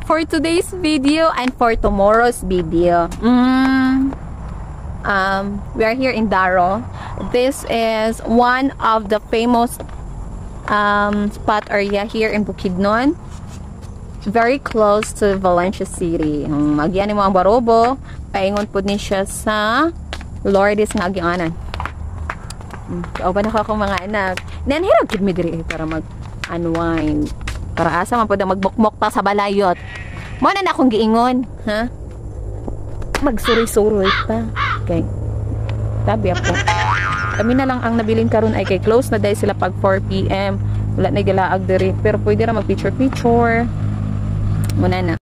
for today's video and for tomorrow's video. We are here in Daro. This is one of the famous spot area here in Bukidnon. Very close to Valencia City. Agyan mo ang Barobo. Paingon po din siya sa Lourdes nga agyanan. Kauban ako akong mga anak. Nanhirap kid mi diri para mag-unwind. Para asa man po na magbukmok ta sa balayot. Mo na akong giingon, ha? Magsuri-suroy pa. Okay. Tabi ako. Kami na lang ang nabilin karon ay kay close na dahil sila pag 4 PM. Wala na gilaag diri. Pero pwede ra mag-picture-picture. Muna na.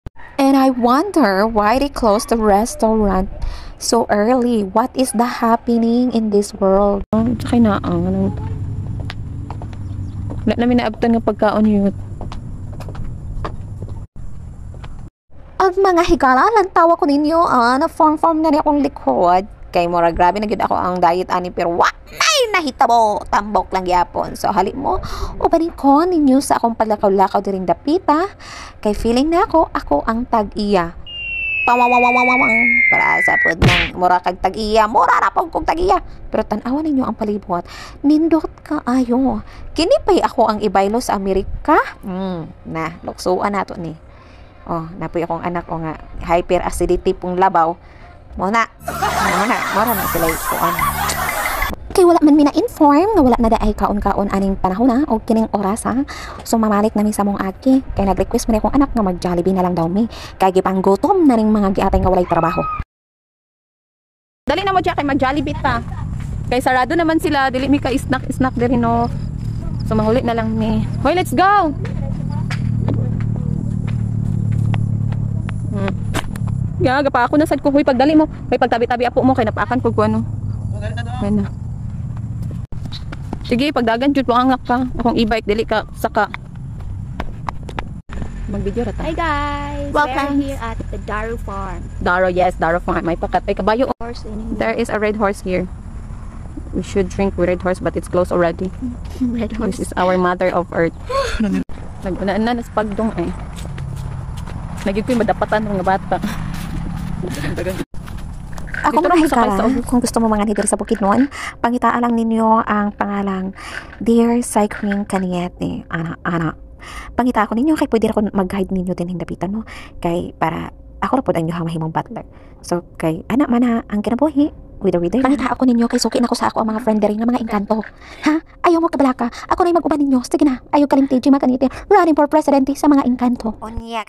And I wonder why they closed the restaurant so early. What is the happening in this world? Tsaka na ang wala namin naabtan nga pagkaon yun. Ang mga higala lang tawa ko ninyo na form na rin akong likod. Kay mora grabe na gid ako ang diet ani pero wa nay nahitabo tambok lang gyapon. So hali mo ubanin ko ninyo sa akong paglakaw-lakaw diring dapita kay feeling na ako ang tag-iya. Pawawawawawang para sa pod ng mura kag tag-iya, mura ra pog kog tag-iya. Pero tan-awan ninyo ang palibot. Nindot ka ayo. Kini pay ako ang ibaylo sa Amerika. Na luksuan nato ni. Oh, napoy akong anak o nga hyper acidity pong labaw. Muna sila ikuan. Kay wala man mina-inform nga wala na daay kaon-kaon aning panahon na o kining oras ha. So mamalik na mi sa mong aki. Kay nag-request man akong anak nga mag-Jollibee na lang daw mi. Kay gipanggutom na ning mga giatay nga walay trabaho. Dali na mo diya kay mag-Jollibee ta. Kay sarado naman sila, dili mi ka snack diri no. So manguli na lang mi. Hoy, let's go. Gaga pa ako na sad ko huy pagdali mo. Hoy pagtabi-tabi apo mo kay napaakan ko ano. Ano. Sige pagdagan jud mo angak ka. Akong e-bike dili ka saka. Mag-video ra ta. Hi guys. Welcome. We're here at the Daro Farm. Daro, yes, Daro Farm. May pakat ay kabayo. Horse in There is a red horse here. We should drink with red horse but it's closed already. Red horse. This is our mother of earth. Nag-unaan na nas pagdong eh. Nagig ko madapatan ng bata. Ako mga higala, kung gusto mo mga nidiri sa Bukidnon, pangitaan lang ninyo ang pangalang Dear Cycling Caniete. Ana. Pangita ako ninyo, kay pwede ako mag-guide ninyo din hindapitan mo. Kay para ako na po ang inyong hamahimong butler. So, kay anak man ang kinabuhi. Wither. Pangita ako ninyo, kay suki na ko sa ako ang mga friend rin ng mga engkanto. Ha? Ayaw mo kabalaka. Ako na yung mag-uban ninyo. Sige na. Ayaw kalimtiji makanite. Running for president sa mga engkanto. Onya kay